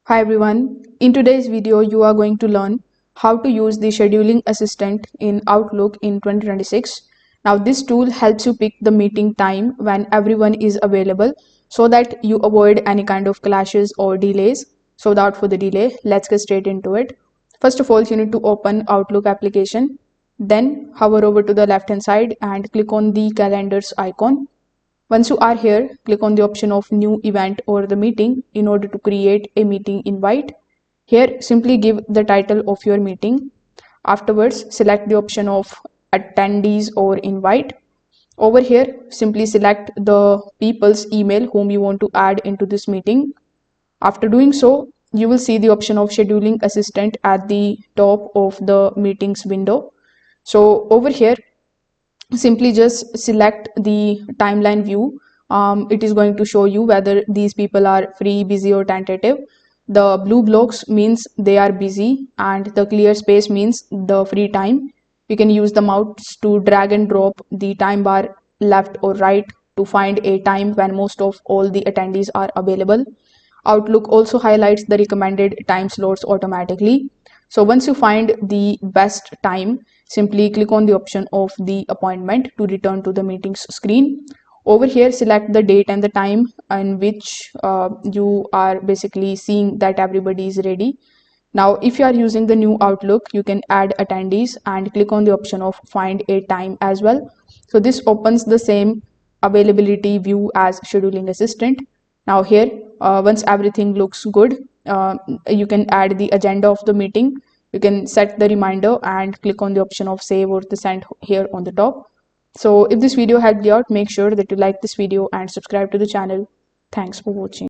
Hi everyone. In today's video, you are going to learn how to use the scheduling assistant in Outlook in 2026. Now, this tool helps you pick the meeting time when everyone is available so that you avoid any kind of clashes or delays. So without further delay, let's get straight into it. First of all, you need to open Outlook application. Then hover over to the left hand side and click on the calendars icon. Once you are here, click on the option of new event or the meeting in order to create a meeting invite. Here, simply give the title of your meeting. Afterwards, select the option of attendees or invite. Over here, simply select the people's email whom you want to add into this meeting. After doing so, you will see the option of scheduling assistant at the top of the meetings window. So over here, simply just select the timeline view. It is going to show you whether these people are free, busy or tentative. The blue blocks means they are busy and the clear space means the free time. You can use the mouse to drag and drop the time bar left or right to find a time when most of all the attendees are available. Outlook also highlights the recommended time slots automatically. So once you find the best time, simply click on the option of the appointment to return to the meetings screen. Over here, select the date and the time in which you are basically seeing that everybody is ready. Now, if you are using the new Outlook, you can add attendees and click on the option of find a time as well. So this opens the same availability view as scheduling assistant. Now here, once everything looks good, you can add the agenda of the meeting. You can set the reminder and click on the option of save or the send here on the top. So if this video helped you out, make sure that you like this video and subscribe to the channel. Thanks for watching.